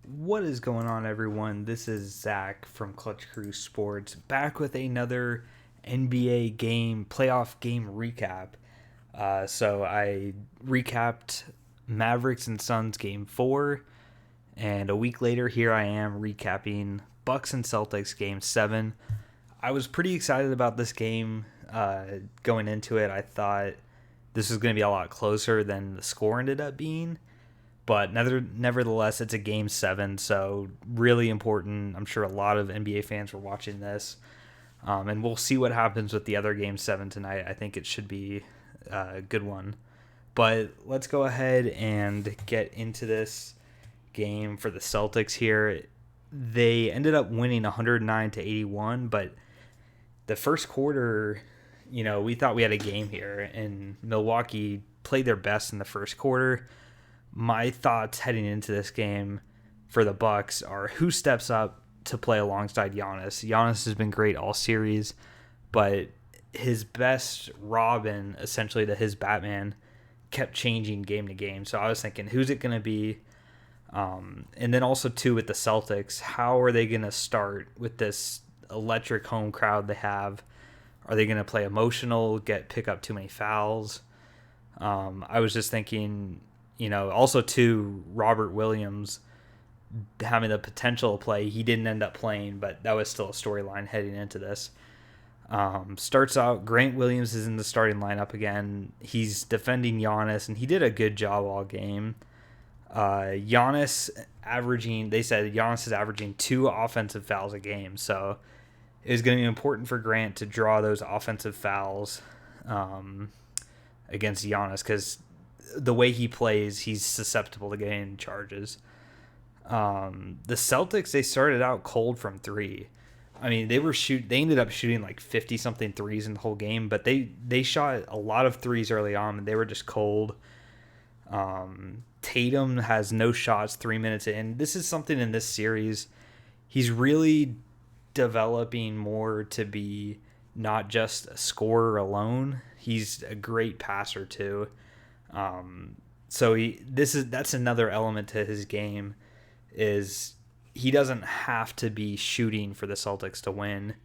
What is going on, everyone? This is Zach from Clutch Crew Sports, back with another NBA game, playoff game recap. So I recapped Mavericks and Suns game 4, and a week later, here I am recapping Bucks and Celtics game 7. I was pretty excited about this game going into it. I thought this was going to be a lot closer than the score ended up being. But nevertheless, it's a game 7, so really important. I'm sure a lot of NBA fans were watching this. And we'll see what happens with the other game 7 tonight. I think it should be a good one. But let's go ahead and get into this game for the Celtics here. They ended up winning 109 to 81, but the first quarter, we thought we had a game here, and Milwaukee played their best in the first quarter. My thoughts heading into this game for the Bucks are who steps up to play alongside Giannis. Giannis has been great all series, but his best Robin, essentially to his Batman, kept changing game to game. So I was thinking, who's it going to be? And then also, too, with the Celtics, how are they going to start with this electric home crowd they have? Are they going to play emotional, pick up too many fouls? I was just thinking, also too, Robert Williams having the potential to play. He didn't end up playing, but that was still a storyline heading into this. Starts out, Grant Williams is in the starting lineup again. He's defending Giannis, and he did a good job all game. Giannis is averaging 2 offensive fouls a game, so it was going to be important for Grant to draw those offensive fouls against Giannis, because the way he plays, he's susceptible to getting charges. The Celtics, they started out cold from 3. I mean, they ended up shooting like 50 something threes in the whole game, but they shot a lot of threes early on, and they were just cold. Tatum has no shots 3 minutes in. This is something in this series. He's really developing more to be not just a scorer alone. He's a great passer too. So that's another element to his game, is he doesn't have to be shooting for the Celtics to win.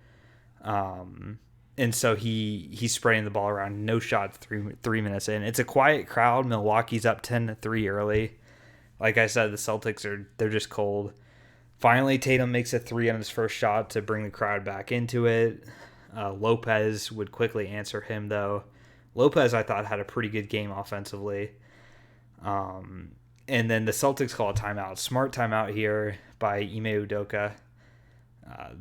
And so he's spraying the ball around. No shots 3 minutes in. It's a quiet crowd. Milwaukee's up 10-3 early. Like I said, the Celtics they're just cold. Finally, Tatum makes a 3 on his first shot to bring the crowd back into it. Lopez would quickly answer him, though. Lopez, I thought, had a pretty good game offensively. And then the Celtics call a timeout. Smart timeout here by Ime Udoka.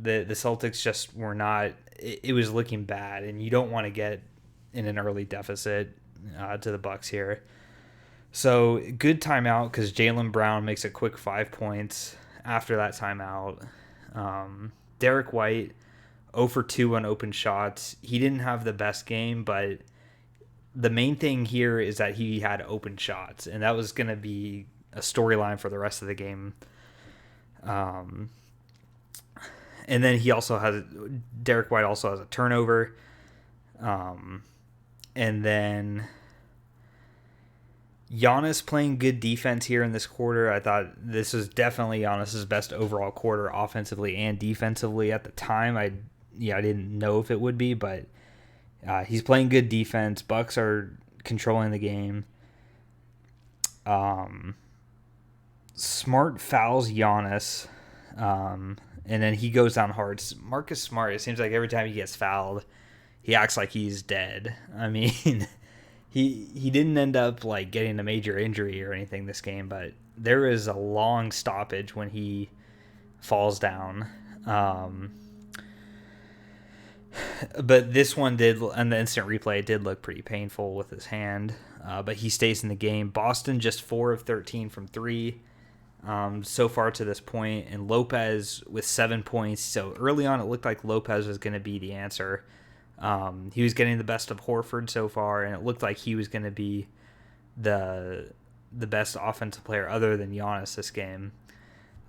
The Celtics just were not... It was looking bad, and you don't want to get in an early deficit to the Bucks here. So, good timeout, because Jaylen Brown makes a quick 5 points after that timeout. Derek White, 0 for 2 on open shots. He didn't have the best game, but the main thing here is that he had open shots, and that was going to be a storyline for the rest of the game. And then Derek White also has a turnover. And then Giannis playing good defense here in this quarter. I thought this was definitely Giannis's best overall quarter offensively and defensively at the time. I didn't know if it would be, but he's playing good defense. Bucks are controlling the game. Smart fouls Giannis. And then he goes down hard. Marcus Smart, it seems like every time he gets fouled, he acts like he's dead. I mean, he didn't end up like getting a major injury or anything this game, but there is a long stoppage when he falls down. But this one did, and the instant replay, it did look pretty painful with his hand. But he stays in the game. Boston just 4 of 13 from 3. So far to this point, and Lopez with 7 points. So early on, it looked like Lopez was going to be the answer. He was getting the best of Horford so far, and it looked like he was going to be the best offensive player other than Giannis this game.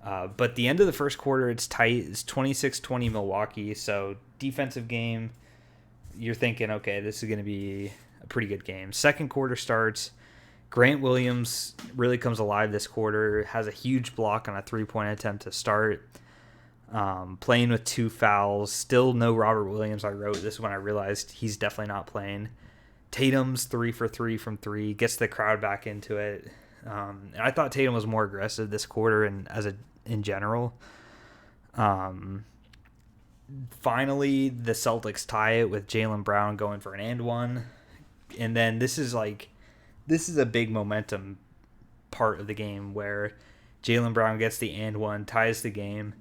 But the end of the first quarter, it's tight. It's 26-20 Milwaukee. So defensive game, you're thinking, okay, this is going to be a pretty good game. Second quarter starts. Grant Williams really comes alive this quarter, has a huge block on a three-point attempt to start. Playing with 2 fouls. Still no Robert Williams. I wrote this when I realized he's definitely not playing. Tatum's 3 for 3 from 3. Gets the crowd back into it. And I thought Tatum was more aggressive this quarter and in general. Finally, the Celtics tie it with Jaylen Brown going for an and one. And then this is a big momentum part of the game where Jaylen Brown gets the and one, ties the game.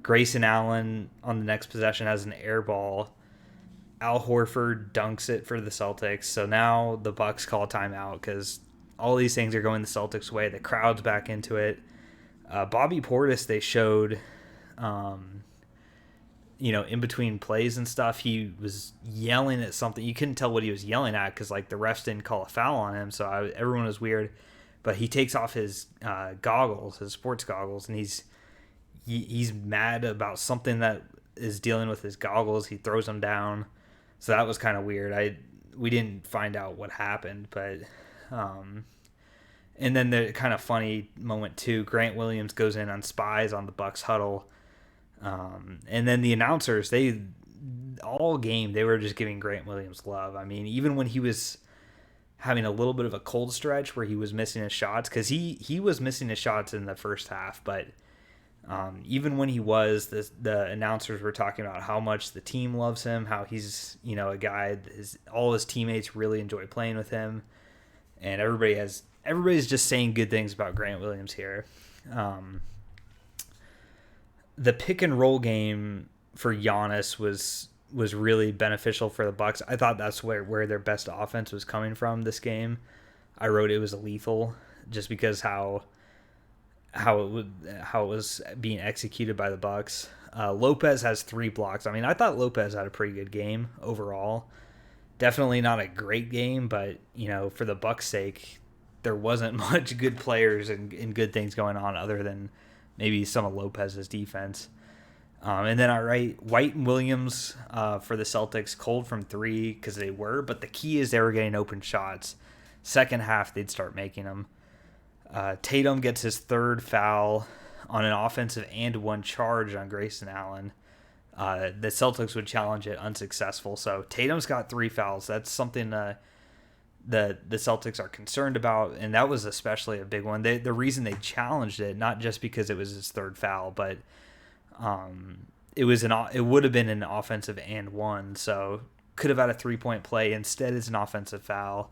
Grayson Allen on the next possession has an air ball. Al Horford dunks it for the Celtics. So now the Bucks call timeout because all these things are going the Celtics' way. The crowd's back into it. Bobby Portis, they showed, in between plays and stuff, he was yelling at something. You couldn't tell what he was yelling at because, the refs didn't call a foul on him. So everyone was weird. But he takes off his goggles, his sports goggles, and he's mad about something that is dealing with his goggles. He throws them down. So that was kind of weird. We didn't find out what happened, but and then the kind of funny moment too, Grant Williams goes in on spies on the Bucks huddle. And then the announcers, all game they were just giving Grant Williams love. I mean, even when he was having a little bit of a cold stretch where he was missing his shots, because he was missing his shots in the first half, but even when he was, the announcers were talking about how much the team loves him, how he's a guy all his teammates really enjoy playing with him, and everybody's just saying good things about Grant Williams here. The pick and roll game for Giannis was really beneficial for the Bucks. I thought that's where their best offense was coming from this game. I wrote it was lethal just because how it was being executed by the Bucks. Lopez has 3 blocks. I mean, I thought Lopez had a pretty good game overall. Definitely not a great game, but for the Bucks' sake, there wasn't much good players and good things going on other than maybe some of Lopez's defense. And then I write White and Williams for the Celtics, cold from 3 because they were, but the key is they were getting open shots. Second half, they'd start making them. Tatum gets his 3rd foul on an offensive and 1 charge on Grayson Allen. The Celtics would challenge it, unsuccessful. So Tatum's got 3 fouls. That's something the Celtics are concerned about, and that was especially a big one. The reason they challenged it, not just because it was his 3rd foul, but it would have been an offensive and 1, so could have had a 3-point play. Instead, it's an offensive foul.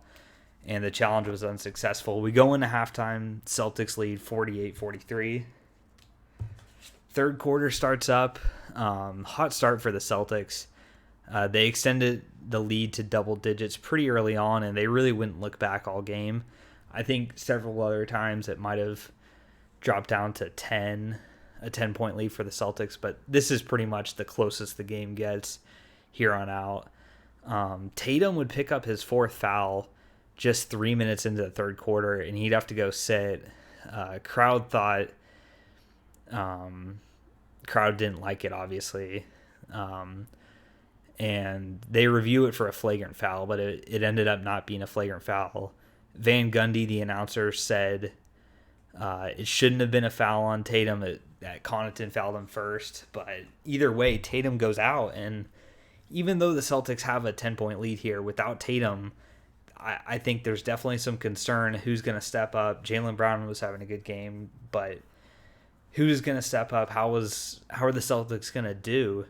And the challenge was unsuccessful. We go into halftime. Celtics lead 48-43. Third quarter starts up. Hot start for the Celtics. They extended the lead to double digits pretty early on, and they really wouldn't look back all game. I think several other times it might have dropped down to 10, a 10-point lead for the Celtics, but this is pretty much the closest the game gets here on out. Tatum would pick up his 4th foul just 3 minutes into the third quarter, and he'd have to go sit. Crowd didn't like it, obviously. And they review it for a flagrant foul, but it ended up not being a flagrant foul. Van Gundy, the announcer, said it shouldn't have been a foul on Tatum, that Connaughton fouled him first. But either way, Tatum goes out, and even though the Celtics have a 10-point lead here, without Tatum, I think there's definitely some concern who's going to step up. Jaylen Brown was having a good game, but who's going to step up? How are the Celtics going to do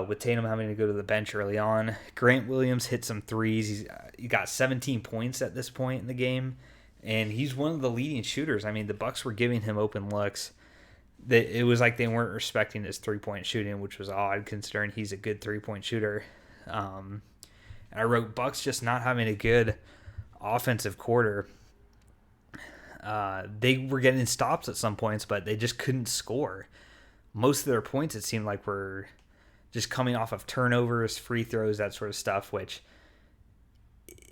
with Tatum having to go to the bench early on? Grant Williams hit some threes. He got 17 points at this point in the game, and he's one of the leading shooters. I mean, the Bucks were giving him open looks. It was like they weren't respecting his three-point shooting, which was odd considering he's a good three-point shooter. I wrote Bucks just not having a good offensive quarter. They were getting stops at some points, but they just couldn't score. Most of their points, it seemed like, were just coming off of turnovers, free throws, that sort of stuff, which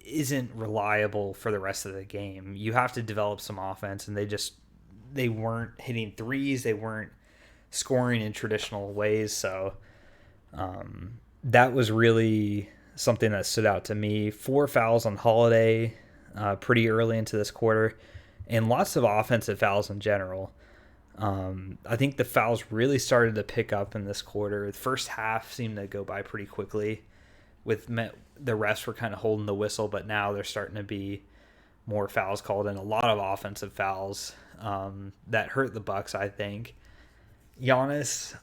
isn't reliable for the rest of the game. You have to develop some offense, and they weren't hitting threes. They weren't scoring in traditional ways. So that was really something that stood out to me. 4 fouls on Holiday. pretty early into this quarter, and lots of offensive fouls in general. I think the fouls really started to pick up in this quarter. The first half seemed to go by pretty quickly. The refs were kind of holding the whistle, but now they're starting to be more fouls called, and a lot of offensive fouls that hurt the Bucks. I think Giannis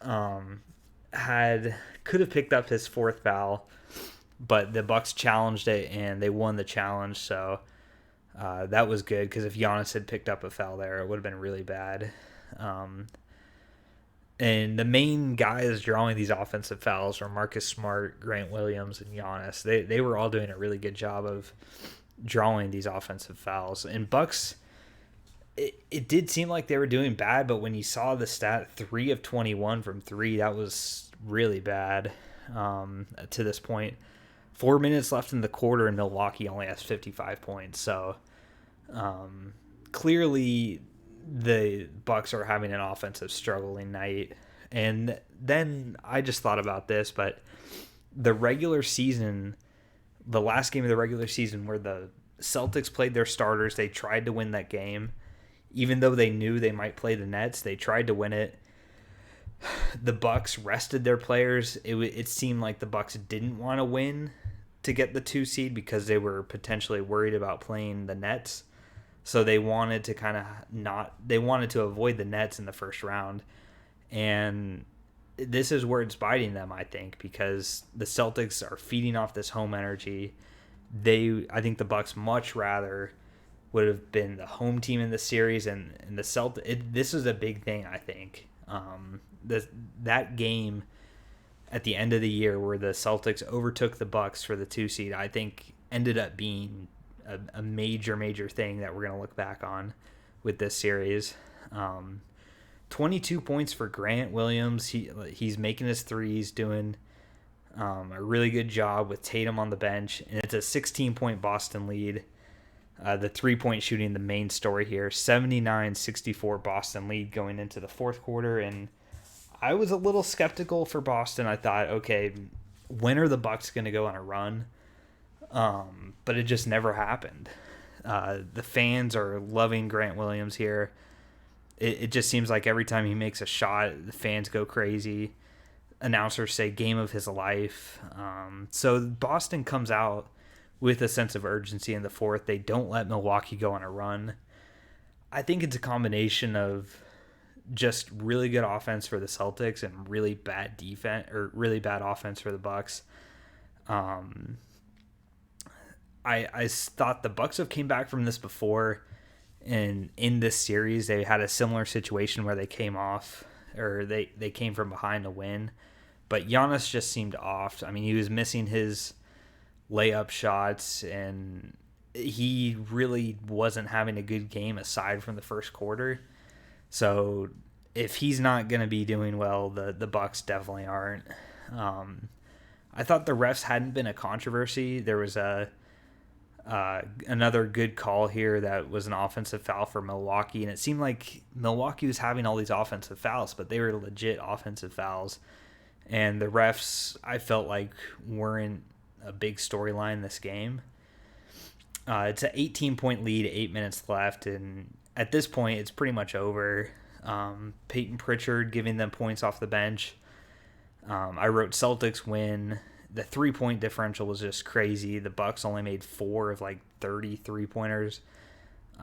could have picked up his fourth foul, but the Bucks challenged it and they won the challenge. So that was good, because if Giannis had picked up a foul there, it would have been really bad. And the main guys drawing these offensive fouls are Marcus Smart, Grant Williams, and Giannis. They were all doing a really good job of drawing these offensive fouls. And Bucks, it did seem like they were doing bad, but when you saw the stat 3 of 21 from 3, that was really bad to this point. 4 minutes left in the quarter, and Milwaukee only has 55 points. So clearly the Bucks are having an offensive struggling night. And then I just thought about this, but the last game of the regular season, where the Celtics played their starters, they tried to win that game. Even though they knew they might play the Nets, they tried to win it. The Bucks rested their players. It seemed like the Bucks didn't want to win to get the 2 seed, because they were potentially worried about playing the Nets. So they wanted to avoid the Nets in the first round. And this is where it's biting them, I think, because the Celtics are feeding off this home energy. I think the Bucks much rather would have been the home team in the series, and the Celtics. This is a big thing, I think. That game at the end of the year where the Celtics overtook the Bucks for the 2 seed, I think ended up being a major thing that we're going to look back on with this series. 22 points for Grant Williams. He's making his threes, doing a really good job with Tatum on the bench, and it's a 16-point Boston lead. The 3-point shooting, the main story here. 79-64 Boston lead going into the fourth quarter, and I was a little skeptical for Boston. I thought, okay, when are the Bucks going to go on a run? But it just never happened. The fans are loving Grant Williams here. It just seems like every time he makes a shot, the fans go crazy. Announcers say game of his life. So Boston comes out with a sense of urgency in the fourth. They don't let Milwaukee go on a run. I think it's a combination of just really good offense for the Celtics and really bad defense, or really bad offense for the Bucks. I thought the Bucks have came back from this before, and in this series they had a similar situation where they came from behind to win, but Giannis just seemed off. I mean, he was missing his layup shots, and he really wasn't having a good game aside from the first quarter. So if he's not going to be doing well, the Bucks definitely aren't. I thought the refs hadn't been a controversy. There was another good call here that was an offensive foul for Milwaukee, and it seemed like Milwaukee was having all these offensive fouls, but they were legit offensive fouls. And the refs, I felt like, weren't a big storyline this game. It's an 18-point lead, 8 minutes left, and at this point, it's pretty much over. Peyton Pritchard giving them points off the bench. I wrote Celtics win. The 3-point differential was just crazy. The Bucks only made 4 of like 30 3-pointers.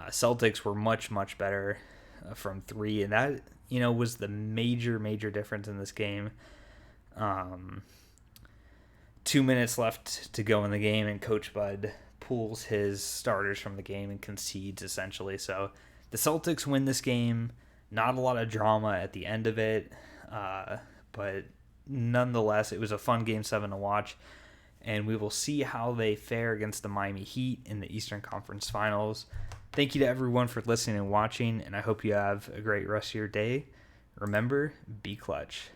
Celtics were much better from 3, and that was the major difference in this game. 2 minutes left to go in the game, and Coach Bud pulls his starters from the game and concedes, essentially. So the Celtics win this game. Not a lot of drama at the end of it, but nonetheless, it was a fun Game 7 to watch, and we will see how they fare against the Miami Heat in the Eastern Conference Finals. Thank you to everyone for listening and watching, and I hope you have a great rest of your day. Remember, be clutch.